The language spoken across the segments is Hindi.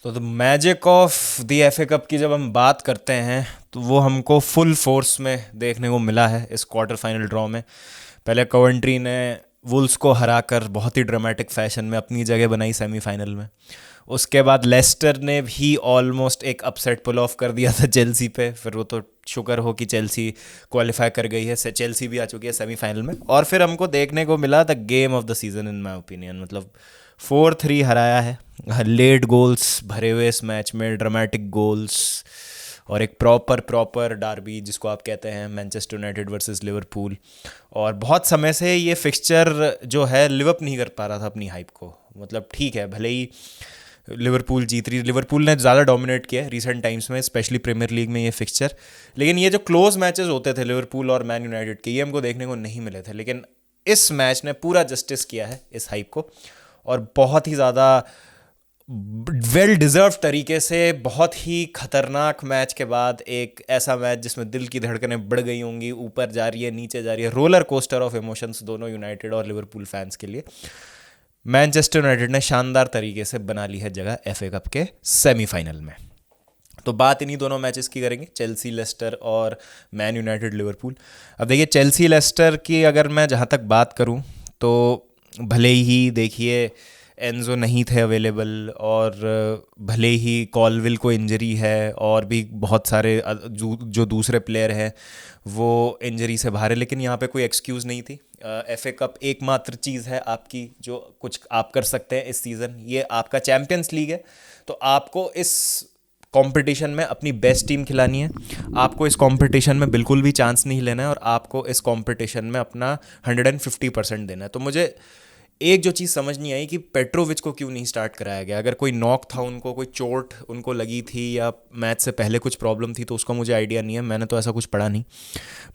तो the magic of the FA cup की जब हम बात करते हैं तो वो हमको फुल फोर्स में देखने को मिला है इस क्वार्टर फाइनल ड्रॉ में। पहले कवंट्री ने वुल्स को हराकर बहुत ही ड्रामेटिक फैशन में अपनी जगह बनाई सेमीफाइनल में। उसके बाद लेस्टर ने भी ऑलमोस्ट एक अपसेट पुल ऑफ कर दिया था चेल्सी पे। फिर वो तो शुक्र हो कि चेल्सी क्वालिफाई कर गई है, चेल्सी भी आ चुकी है सेमीफाइनल में। और फिर हमको देखने को मिला the game of the season in my opinion. मतलब 4-3 हराया है, लेट गोल्स भरे हुए इस मैच में, ड्रामेटिक गोल्स और एक प्रॉपर डार्बी जिसको आप कहते हैं, मैनचेस्टर यूनाइटेड वर्सेस लिवरपूल। और बहुत समय से ये फिक्सचर जो है लिव अप नहीं कर पा रहा था अपनी हाइप को। मतलब ठीक है, भले ही लिवरपूल जीत रही, लिवरपूल ने ज़्यादा डोमिनेट किया है रिसेंट टाइम्स में, स्पेशली प्रीमियर लीग में ये फिक्सचर। लेकिन ये जो क्लोज मैचेस होते थे लिवरपूल और मैन यूनाइटेड के, ये हमको देखने को नहीं मिले थे। लेकिन इस मैच ने पूरा जस्टिस किया है इस हाइप को, और बहुत ही ज़्यादा वेल डिज़र्व तरीके से, बहुत ही खतरनाक मैच के बाद एक ऐसा मैच जिसमें दिल की धड़कनें बढ़ गई होंगी, ऊपर जा रही है नीचे जा रही है, रोलर कोस्टर ऑफ इमोशंस दोनों यूनाइटेड और लिवरपूल फैंस के लिए। मैनचेस्टर यूनाइटेड ने शानदार तरीके से बना ली है जगह एफए कप के सेमीफाइनल में। तो बात इन्हीं दोनों मैचेस की करेंगे, चेल्सी लेस्टर और मैन यूनाइटेड लिवरपूल। अब देखिए, चेल्सी लेस्टर की अगर मैं जहाँ तक बात करूँ तो भले ही देखिए एनजो नहीं थे अवेलेबल, और भले ही कॉलविल को इंजरी है, और भी बहुत सारे जो दूसरे प्लेयर हैं वो इंजरी से बाहर है, लेकिन यहाँ पे कोई एक्सक्यूज़ नहीं थी। एफए कप एकमात्र चीज़ है आपकी जो कुछ आप कर सकते हैं इस सीज़न। ये आपका चैम्पियंस लीग है, तो आपको इस कंपटीशन में अपनी बेस्ट टीम खिलानी है। आपको इस कंपटीशन में बिल्कुल भी चांस नहीं लेना है, और आपको इस कंपटीशन में अपना 150% देना है। तो मुझे एक जो चीज़ समझ नहीं आई कि पेट्रोविच को क्यों नहीं स्टार्ट कराया गया। अगर कोई नॉक था, उनको कोई चोट उनको लगी थी, या मैच से पहले कुछ प्रॉब्लम थी, तो उसका मुझे आइडिया नहीं है, मैंने तो ऐसा कुछ पढ़ा नहीं।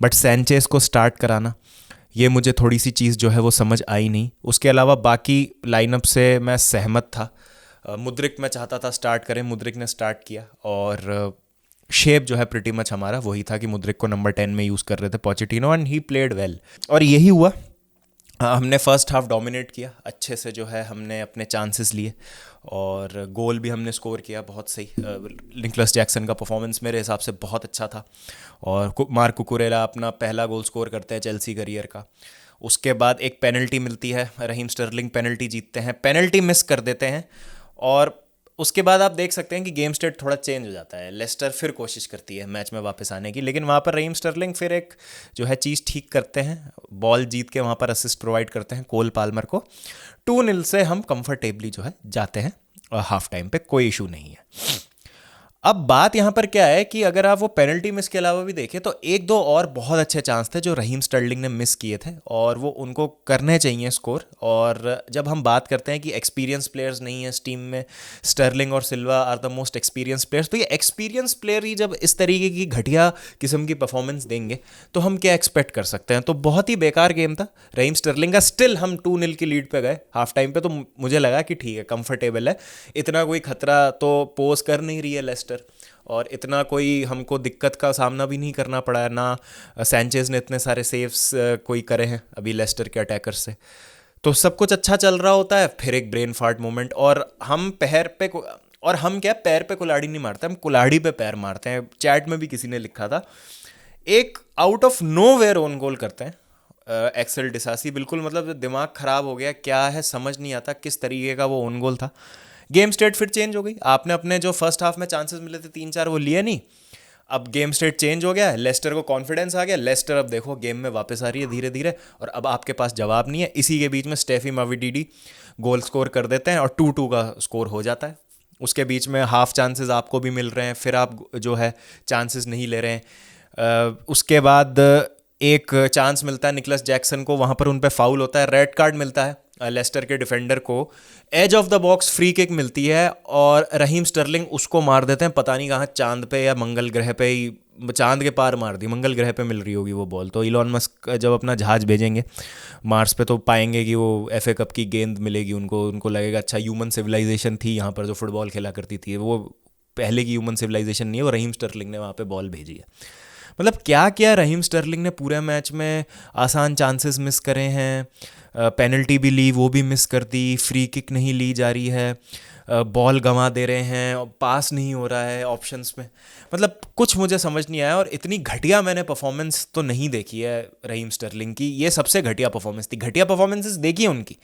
बट सैंचेज को स्टार्ट कराना, ये मुझे थोड़ी सी चीज़ जो है वो समझ आई नहीं। उसके अलावा बाकी लाइनअप से मैं सहमत था। मुद्रिक मैं चाहता था स्टार्ट करें, मुद्रिक ने स्टार्ट किया, और शेप जो है प्रिटी मच हमारा वही था कि मुद्रिक को नंबर 10 में यूज़ कर रहे थे Pochettino, and he played well, और यही हुआ। हमने फर्स्ट हाफ डोमिनेट किया अच्छे से, जो है हमने अपने चांसेस लिए, और गोल भी हमने स्कोर किया बहुत सही। निकलस जैक्सन का परफॉर्मेंस मेरे हिसाब से बहुत अच्छा था, और मार्क कुकुरेला अपना पहला गोल स्कोर करते हैं चेल्सी करियर का। उसके बाद एक पेनल्टी मिलती है, रहीम स्टर्लिंग पेनल्टी जीतते हैं, पेनल्टी मिस कर देते हैं, और उसके बाद आप देख सकते हैं कि गेम स्टेट थोड़ा चेंज हो जाता है। लेस्टर फिर कोशिश करती है मैच में वापस आने की, लेकिन वहाँ पर रहीम स्टर्लिंग फिर एक जो है चीज़ ठीक करते हैं, बॉल जीत के वहाँ पर असिस्ट प्रोवाइड करते हैं कोल पाल्मर को। 2-0 से हम कंफर्टेबली जो है जाते हैं, और हाफ टाइम पे कोई इशू नहीं है। अब बात यहाँ पर क्या है कि अगर आप वो पेनल्टी मिस के अलावा भी देखें तो एक दो और बहुत अच्छे चांस थे जो रहीम स्टर्लिंग ने मिस किए थे, और वो उनको करने चाहिए स्कोर। और जब हम बात करते हैं कि एक्सपीरियंस प्लेयर्स नहीं है इस टीम में, स्टर्लिंग और Silva are the most experience players, तो ये एक्सपीरियंस प्लेयर ही जब इस तरीके की घटिया किस्म की परफॉर्मेंस देंगे तो हम क्या एक्सपेक्ट कर सकते हैं। तो बहुत ही बेकार गेम था रहीम स्टर्लिंग का। स्टिल हम 2-0 की लीड पे गए हाफ टाइम पे, तो मुझे लगा कि ठीक है, कंफर्टेबल है, इतना कोई खतरा तो पोज कर नहीं रही है लेस्टर, और इतना कोई हमको दिक्कत का सामना भी नहीं करना पड़ा है। ना सैंचेज ने इतने सारे सेव्स कोई करे हैं अभी लेस्टर के अटैकर से, तो सब कुछ अच्छा चल रहा होता है। फिर एक ब्रेन फार्ट मोमेंट, और हम पैर पे कुल्हाड़ी नहीं मारते, हम कुल्हाड़ी पे पैर मारते हैं। चैट में भी किसी ने लिखा था, एक out of nowhere own goal करते हैं एक्सेल डिसासी। बिल्कुल मतलब दिमाग खराब हो गया, क्या है समझ नहीं आता किस तरीके का वो ओन गोल था। गेम स्टेट फिर चेंज हो गई, आपने अपने जो फर्स्ट हाफ में चांसेस मिले थे 3-4 वो लिए नहीं। अब गेम स्टेट चेंज हो गया, लेस्टर को कॉन्फिडेंस आ गया, लेस्टर अब देखो गेम में वापस आ रही है धीरे धीरे, और अब आपके पास जवाब नहीं है। इसी के बीच में स्टेफी माविडीडी गोल स्कोर कर देते हैं, और 2-2 का स्कोर हो जाता है। उसके बीच में हाफ चांसेस आपको भी मिल रहे हैं, फिर आप जो है चांसेस नहीं ले रहे हैं। उसके बाद एक चांस मिलता है निकलस जैक्सन को, वहाँ पर उन पर फाउल होता है, रेड कार्ड मिलता है लेस्टर के डिफेंडर को, edge of the box free kick मिलती है, और रहीम स्टर्लिंग उसको मार देते हैं, पता नहीं कहाँ, चांद पे या मंगल ग्रह पे ही, चांद के पार मार दी, मंगल ग्रह पे मिल रही होगी वो बॉल। तो इलॉन मस्क जब अपना जहाज भेजेंगे मार्स पे तो पाएंगे कि वो एफए कप की गेंद मिलेगी उनको लगेगा अच्छा ह्यूमन सिविलाइजेशन थी यहाँ पर जो फुटबॉल खेला करती थी, वो पहले की ह्यूमन सिविलाइजेशन नहीं है, वो रहीम स्टर्लिंग ने वहाँ पे बॉल भेजी है। मतलब क्या क्या रहीम स्टर्लिंग ने पूरे मैच में आसान चांसेस मिस करे हैं, पेनल्टी भी ली वो भी मिस कर दी, फ्री किक नहीं ली जा रही है, बॉल गंवा दे रहे हैं, पास नहीं हो रहा है ऑप्शंस में, मतलब कुछ मुझे समझ नहीं आया। और इतनी घटिया मैंने परफॉर्मेंस तो नहीं देखी है रहीम स्टर्लिंग की, ये सबसे घटिया परफॉर्मेंस थी। घटिया परफॉर्मेंसेस देखी है उनकी,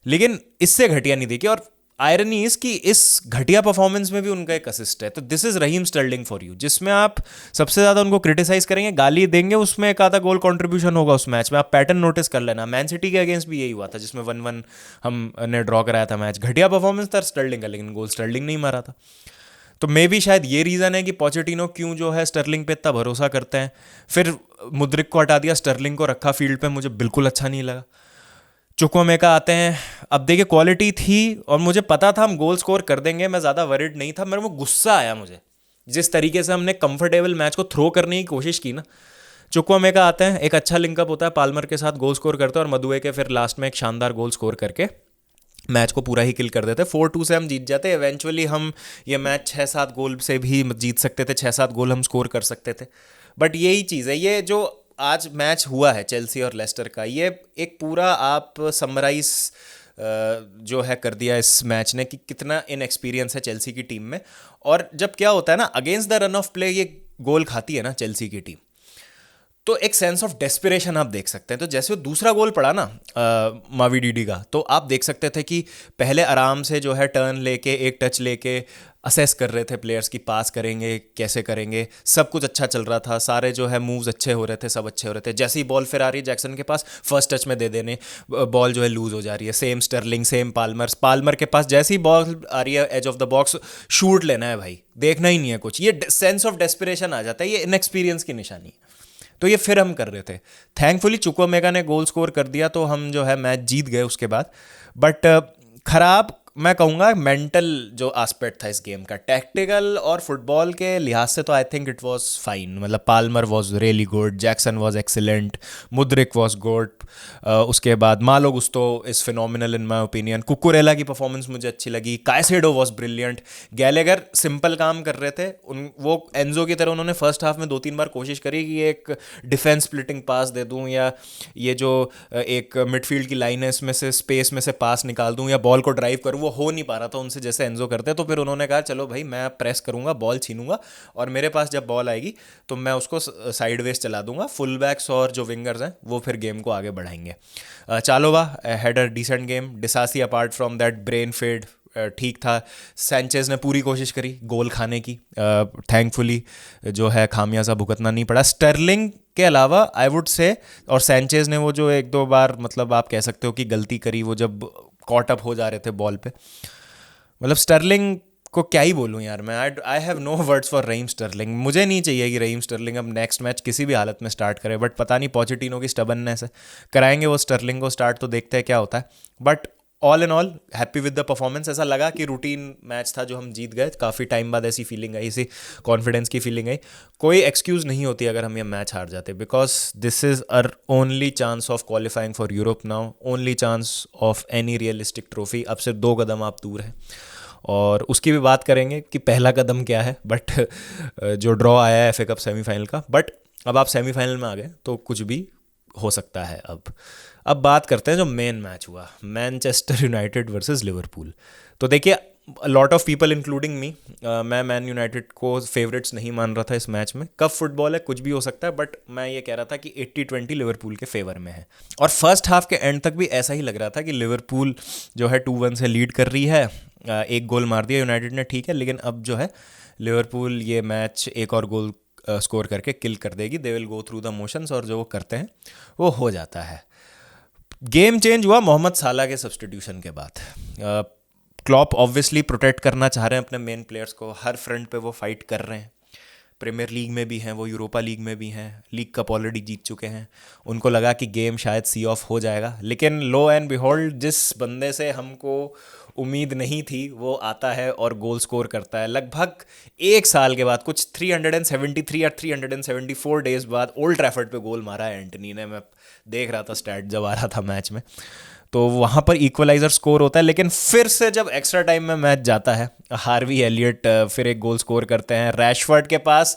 लेकिन इससे घटिया नहीं देखी। और आयरनी इस कि इस घटिया परफॉर्मेंस में भी उनका एक असिस्ट है। तो this is Raheem Sterling for you, जिसमें आप सबसे ज़्यादा उनको क्रिटिसाइज करेंगे, गाली देंगे, उसमें एक आधा गोल कंट्रीब्यूशन होगा उस मैच में। आप पैटर्न नोटिस कर लेना, मैन सिटी के अगेंस्ट भी यही हुआ था, जिसमें 1-1 हमने ड्रॉ कराया था मैच। घटिया परफॉर्मेंस था स्टर्लिंग का, लेकिन गोल स्टर्लिंग नहीं मारा था। तो मे भी शायद ये रीज़न है कि पोचेटिनो क्यों जो है स्टर्लिंग पे इतना भरोसा करते हैं। फिर मुद्रिक को हटा दिया, स्टर्लिंग को रखा फील्ड पे, मुझे बिल्कुल अच्छा नहीं लगा। चुक्वामेका आते हैं। अब देखिए क्वालिटी थी और मुझे पता था हम गोल स्कोर कर देंगे, मैं ज़्यादा वरिड नहीं था। मेरे को गुस्सा आया मुझे जिस तरीके से हमने कंफर्टेबल मैच को थ्रो करने की कोशिश की ना। चुक्वामेका आते हैं, एक अच्छा लिंकअप होता है, पाल्मर के साथ गोल स्कोर करते हैं, और मदुएके फिर लास्ट में एक शानदार गोल स्कोर करके मैच को पूरा ही किल कर देते। 4-2 से हम जीत जाते। इवेंचुअली हम ये मैच 6-7 गोल से भी जीत सकते थे, 6-7 गोल हम स्कोर कर सकते थे। बट यही चीज़ है, ये जो आज मैच हुआ है चेल्सी और लेस्टर का, ये एक पूरा आप समराइज जो है कर दिया इस मैच ने कि कितना इनएक्सपीरियंस है चेल्सी की टीम में। और जब क्या होता है ना, against the run of play ये गोल खाती है ना चेल्सी की टीम, तो एक सेंस ऑफ डेस्पिरेशन आप देख सकते हैं। तो जैसे वो दूसरा गोल पड़ा ना मावीडीडी का, तो आप देख सकते थे कि पहले आराम से जो है टर्न लेके, एक टच लेके असेस कर रहे थे प्लेयर्स की, पास करेंगे कैसे करेंगे, सब कुछ अच्छा चल रहा था, सारे जो है मूव्स अच्छे हो रहे थे, सब अच्छे हो रहे थे। जैसे ही बॉल फिर आ रही है जैक्सन के पास, फर्स्ट टच में दे देने बॉल जो है लूज हो जा रही है। सेम स्टर्लिंग, सेम पाल्मर के पास जैसे ही बॉल आ रही है edge of the box, shoot लेना है भाई, देखना ही नहीं है कुछ। ये सेंस ऑफ डेस्पिरेशन आ जाता है, ये इनएक्सपीरियंस की निशानी है। तो ये फिर हम कर रहे थे। थैंकफुली चुक्वामेका ने गोल स्कोर कर दिया, तो हम जो है मैच जीत गए उसके बाद। बट खराब मैं कहूँगा मेंटल जो एस्पेक्ट था इस गेम का। टैक्टिकल और फुटबॉल के लिहाज से तो I think it was fine, मतलब Palmer was really good, Jackson was excellent, Mudryk was good, उसके बाद Malo Gusto is phenomenal in my opinion, Cucurella की परफॉर्मेंस मुझे अच्छी लगी, Caicedo was brilliant, Gallagher simple काम कर रहे थे। वो एंजो की तरह उन्होंने फर्स्ट हाफ में 2-3 बार कोशिश करी कि एक डिफेंस स्प्लिटिंग पास दे दूँ, या ये जो एक मिडफील्ड की लाइन है इसमें से स्पेस में से पास निकाल दूँ, या बॉल को ड्राइव करूँ। वो हो नहीं पा रहा था उनसे जैसे एंजो करते हैं। तो फिर उन्होंने कहा चलो भाई मैं प्रेस करूंगा, बॉल छीनूंगा, और मेरे पास जब बॉल आएगी तो मैं उसको साइडवेज चला दूंगा। फुल बैक्स और जो विंगर्स हैं वो फिर गेम को आगे बढ़ाएंगे। Chalobah had a decent game, Disasi apart from that ब्रेन फेड ठीक था। सैंचेज ने पूरी कोशिश करी गोल खाने की, थैंकफुली जो है खामियाजा भुगतना नहीं पड़ा। स्टर्लिंग के अलावा आई वुड से, और सैंचेज ने वो जो एक दो बार मतलब आप कह सकते हो कि गलती करी, वो जब कॉट अप हो जा रहे थे बॉल पे, मतलब स्टर्लिंग को क्या ही बोलूँ यार मैं। I have no words for Raheem Sterling. मुझे नहीं चाहिए कि रहीम स्टर्लिंग अब नेक्स्ट मैच किसी भी हालत में स्टार्ट करे, बट पता नहीं पोचेटिनो की स्टबननेस है, कराएंगे वो स्टर्लिंग को स्टार्ट, तो देखते हैं क्या होता है। But all in all happy with the performance. ऐसा लगा कि रूटीन मैच था जो हम जीत गए, काफ़ी टाइम बाद ऐसी फीलिंग आई, इसी कॉन्फिडेंस की फीलिंग आई। कोई एक्सक्यूज़ नहीं होती अगर हम ये मैच हार जाते, because this is our only chance of qualifying for Europe now, only chance of any realistic trophy. अब सिर्फ 2 कदम आप दूर हैं, और उसकी भी बात करेंगे कि पहला कदम क्या है। बट जो ड्रॉ आया है एफ ए कप सेमीफाइनल का, बट अब आप सेमीफाइनल में आ गए तो कुछ भी हो सकता है। अब बात करते हैं जो मेन मैच हुआ, मैनचेस्टर यूनाइटेड वर्सेस लिवरपूल। तो देखिए lot of people including me, मैं मैन यूनाइटेड को फेवरेट्स नहीं मान रहा था इस मैच में। कब फुटबॉल है, कुछ भी हो सकता है, बट मैं ये कह रहा था कि 80-20 लिवरपूल के फेवर में है। और फर्स्ट हाफ के एंड तक भी ऐसा ही लग रहा था कि लिवरपूल जो है 2-1 से लीड कर रही है। एक गोल मार दिया यूनाइटेड ने, ठीक है, लेकिन अब जो है लिवरपूल ये मैच एक और गोल स्कोर करके किल कर देगी। They will go through the motions, और जो वो करते हैं वो हो जाता है। गेम चेंज हुआ मोहम्मद साला के सब्स्टिट्यूशन के बाद। क्लॉप ऑब्वियसली प्रोटेक्ट करना चाह रहे हैं अपने मेन प्लेयर्स को, हर फ्रंट पे वो फाइट कर रहे हैं। प्रीमियर लीग में भी हैं वो, यूरोपा लीग में भी हैं, लीग कप ऑलरेडी जीत चुके हैं। उनको लगा कि गेम शायद सी ऑफ हो जाएगा, लेकिन लो एंड बिहोल्ड जिस बंदे से हमको उम्मीद नहीं थी वो आता है और गोल स्कोर करता है। लगभग 1 साल के बाद, कुछ 373 या 374 डेज बाद ओल्ड ट्रैफर्ड पे गोल मारा है एंटनी ने। मैं देख रहा था स्टैट जब आ रहा था मैच में, तो वहाँ पर इक्वलाइजर स्कोर होता है। लेकिन फिर से जब एक्स्ट्रा टाइम में मैच जाता है, हार्वी एलियट फिर एक गोल स्कोर करते हैं। रैशफोर्ड के पास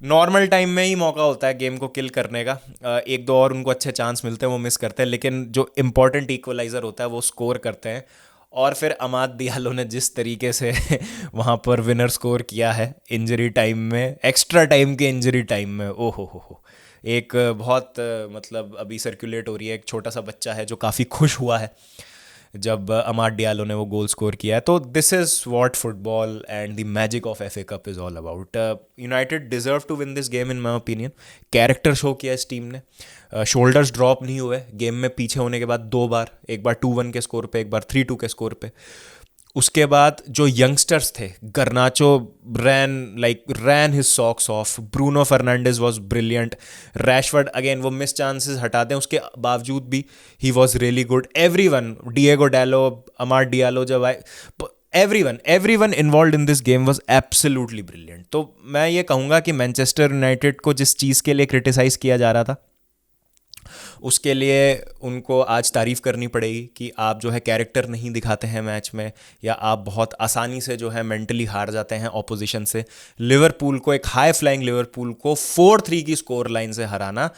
नॉर्मल टाइम में ही मौका होता है गेम को किल करने का, 1-2 और उनको अच्छे चांस मिलते हैं, वो मिस करते हैं, लेकिन जो इंपॉर्टेंट इक्वलाइजर होता है वो स्कोर करते हैं। और फिर अमाद दियालो ने जिस तरीके से वहाँ पर विनर स्कोर किया है इंजरी टाइम में, एक्स्ट्रा टाइम के इंजरी टाइम में, ओ हो। एक बहुत मतलब अभी सर्कुलेट हो रही है, एक छोटा सा बच्चा है जो काफ़ी खुश हुआ है जब अमाद डियालो ने वो गोल स्कोर किया है। तो this is what football and the magic of FA cup is all about. United deserve to win this game in my opinion. Character show किया इस टीम ने, शोल्डर्स ड्रॉप नहीं हुए गेम में पीछे होने के बाद दो बार, एक बार 2-1 के स्कोर पे, एक बार 3-2 के स्कोर पे। उसके बाद जो यंगस्टर्स थे, Garnacho ran his socks off, Bruno Fernandes was brilliant, Rashford again वो मिस चांसेस हटा दें उसके बावजूद भी he was really good, everyone, Diego Dalot, Amad Diallo जब आए, everyone involved in this game was absolutely brilliant. तो मैं ये कहूँगा कि मैनचेस्टर यूनाइटेड को जिस चीज़ के लिए क्रिटिसाइज़ किया जा रहा था उसके लिए उनको आज तारीफ़ करनी पड़ेगी कि आप जो है कैरेक्टर नहीं दिखाते हैं मैच में, या आप बहुत आसानी से जो है मेंटली हार जाते हैं ऑपोजिशन से। लिवरपूल को, एक हाई फ्लाइंग लिवरपूल को 4-3 की स्कोर लाइन से हराना,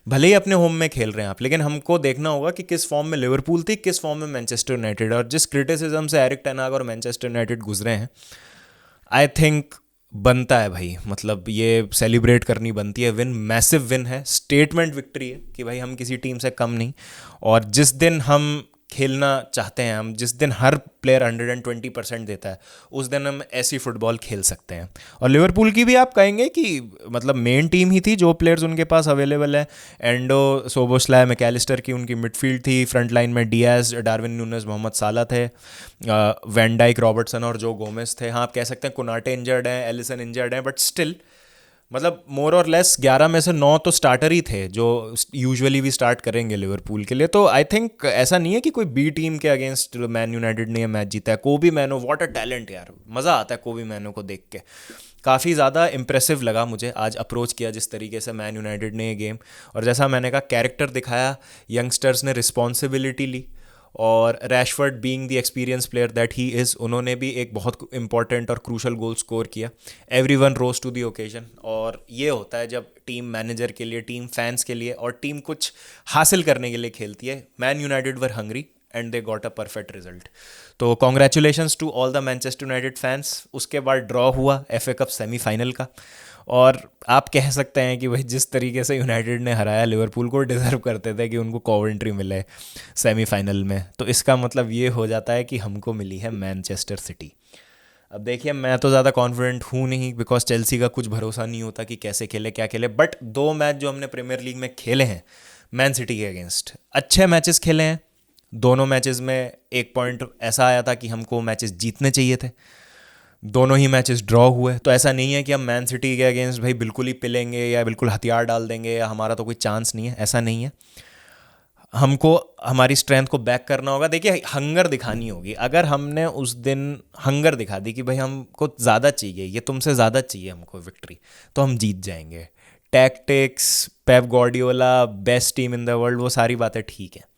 भले ही अपने होम में खेल रहे हैं आप, लेकिन हमको देखना होगा कि किस फॉर्म में लिवरपूल थी, किस फॉर्म में मैनचेस्टर यूनाइटेड। और जिस क्रिटिसिज्म से एरिक टेन हाग और मैनचेस्टर यूनाइटेड गुजरे हैं, आई थिंक बनता है भाई, मतलब ये सेलिब्रेट करनी बनती है। विन मैसिव विन है, स्टेटमेंट विक्ट्री है कि भाई हम किसी टीम से कम नहीं। और जिस दिन हम खेलना चाहते हैं, हम जिस दिन हर प्लेयर 120% देता है, उस दिन हम ऐसी फुटबॉल खेल सकते हैं। और लिवरपूल की भी आप कहेंगे कि मतलब मेन टीम ही थी, जो प्लेयर्स उनके पास अवेलेबल है, एंडो, सोबोस्लाय, मैकेलिस्टर की उनकी मिडफील्ड थी, फ्रंट लाइन में डियाज, डार्विन न्यूनेस, मोहम्मद साला थे, वैन डाइक, रॉबर्टसन और जो गोमेस थे। हाँ, आप कह सकते हैं कुनाटे इंजर्ड हैं, एलिसन इंजर्ड हैं, बट स्टिल मतलब मोर और लेस 11 में से 9 तो स्टार्टर ही थे जो यूजुअली भी स्टार्ट करेंगे लिवरपूल के लिए। तो आई थिंक ऐसा नहीं है कि कोई बी टीम के अगेंस्ट मैन यूनाइटेड ने ये मैच जीता है। कोबी मैनो, व्हाट अ टैलेंट यार, मज़ा आता है कोबी मैनो को देख के। काफ़ी ज़्यादा इंप्रेसिव लगा मुझे आज अप्रोच किया जिस तरीके से मैन यूनाइटेड ने ये गेम। और जैसा मैंने कहा, कैरेक्टर दिखाया, यंगस्टर्स ने रिस्पॉन्सिबिलिटी ली, और Rashford being the experience player that he is, उन्होंने भी एक बहुत इंपॉर्टेंट और क्रूशल गोल स्कोर किया। Everyone rose to the occasion. और ये होता है जब टीम मैनेजर के लिए, टीम फैंस के लिए और टीम कुछ हासिल करने के लिए खेलती है। Man United were hungry and they got a perfect result. तो congratulations to all the Manchester United fans. उसके बाद ड्रॉ हुआ एफए कप सेमीफाइनल का, और आप कह सकते हैं कि भाई जिस तरीके से यूनाइटेड ने हराया लिवरपूल को, डिज़र्व करते थे कि उनको कॉवेंट्री मिले सेमीफाइनल में। तो इसका मतलब ये हो जाता है कि हमको मिली है मैनचेस्टर सिटी। अब देखिए, मैं तो ज़्यादा कॉन्फिडेंट हूँ नहीं, बिकॉज चेल्सी का कुछ भरोसा नहीं होता कि कैसे खेले, क्या खेले। बट 2 मैच जो हमने प्रीमियर लीग में खेले हैं मैन सिटी के अगेंस्ट, अच्छे मैचेस खेले हैं। दोनों मैचेस में एक पॉइंट ऐसा आया था कि हमको मैचेस जीतने चाहिए थे, दोनों ही मैचेस ड्रॉ हुए। तो ऐसा नहीं है कि हम मैन सिटी के अगेंस्ट भाई बिल्कुल ही पिलेंगे या बिल्कुल हथियार डाल देंगे या हमारा तो कोई चांस नहीं है, ऐसा नहीं है। हमको हमारी स्ट्रेंथ को बैक करना होगा। देखिए, हंगर दिखानी होगी। अगर हमने उस दिन हंगर दिखा दी कि भाई हमको ज़्यादा चाहिए, ये तुमसे ज़्यादा चाहिए हमको विक्ट्री, तो हम जीत जाएंगे। Tactics, Pep Guardiola, best team in the world, वो सारी बातें ठीक है,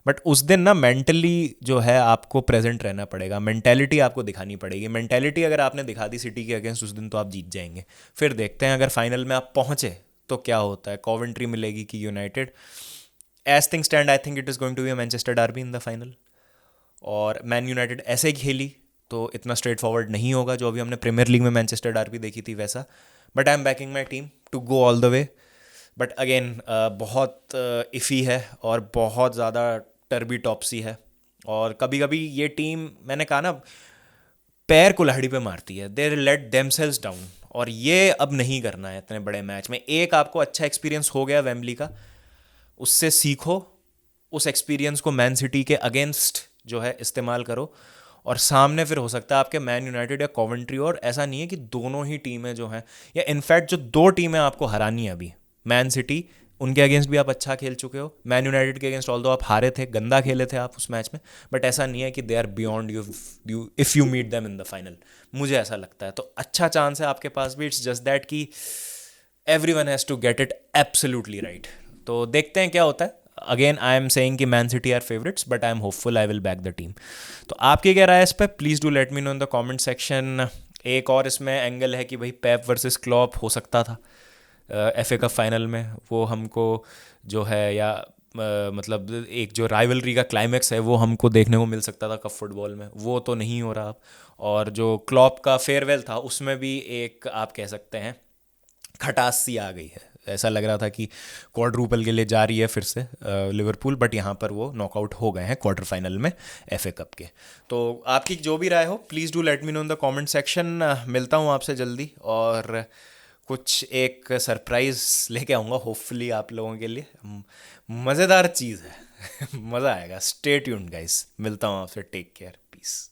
बट उस दिन ना मेंटली जो है आपको प्रेजेंट रहना पड़ेगा, मेंटेलिटी आपको दिखानी पड़ेगी। मेंटेलिटी अगर आपने दिखा दी सिटी के अगेंस्ट उस दिन, तो आप जीत जाएंगे। फिर देखते हैं अगर फाइनल में आप पहुंचे तो क्या होता है, कॉवेंट्री मिलेगी कि United. As thing stand, I think it is going to be a Manchester derby in the final. और मैन यूनाइटेड ऐसे खेली तो इतना स्ट्रेट फॉरवर्ड नहीं होगा जो अभी हमने प्रीमियर लीग में मैनचेस्टर डर्बी देखी थी वैसा। But I am backing my team to go all the way. But again बहुत इफ़ी है और बहुत ज़्यादा टर्बी टॉपसी है। और कभी कभी ये टीम, मैंने कहा ना, पैर कुल्हाड़ी पे मारती है, दे लेट देमसेल्व्स डाउन। और ये अब नहीं करना है इतने बड़े मैच में। एक आपको अच्छा एक्सपीरियंस हो गया वेम्बली का, उससे सीखो, उस एक्सपीरियंस को मैन सिटी के अगेंस्ट जो है इस्तेमाल करो, और सामने फिर हो सकता है आपके मैन यूनाइटेड या कॉवेंट्री। और ऐसा नहीं है कि दोनों ही टीमें जो हैं, या इनफैक्ट जो 2 टीमें आपको हरानी है अभी, मैन सिटी, उनके अगेंस्ट भी आप अच्छा खेल चुके हो। मैन यूनाइटेड के अगेंस्ट ऑल्दो आप हारे थे, गंदा खेले थे आप उस मैच में, बट ऐसा नहीं है कि they are beyond you if you meet them in the final. मुझे ऐसा लगता है। तो अच्छा चांस है आपके पास भी। इट्स जस्ट दैट कि everyone has to get it absolutely right. तो देखते हैं क्या होता है। अगेन आई एम सेइंग कि Man City are favourites, but I am hopeful I will back the team. तो आपकी क्या राय है इस पर? Please do let me know in the comment section. एक और इसमें एंगल है कि भाई पेप वर्सेस क्लॉप हो सकता था एफ ए कप फाइनल में, वो हमको जो है, या मतलब एक जो राइवलरी का क्लाइमैक्स है वो हमको देखने को मिल सकता था कप फुटबॉल में, वो तो नहीं हो रहा अब। और जो क्लॉप का फेयरवेल था उसमें भी एक आप कह सकते हैं खटास सी आ गई है। ऐसा लग रहा था कि क्वाड्रूपल के लिए जा रही है फिर से लिवरपूल, बट यहाँ पर वो नॉकआउट हो गए हैं क्वार्टर फाइनल में एफए कप के। तो आपकी जो भी राय हो please do let me know in the comment section. मिलता हूँ आपसे जल्दी, और कुछ एक सरप्राइज लेके आऊँगा होपफुली आप लोगों के लिए। मज़ेदार चीज़ है। मज़ा आएगा। स्टे ट्यून्ड गाइस, मिलता हूँ आपसे। Take care, piece.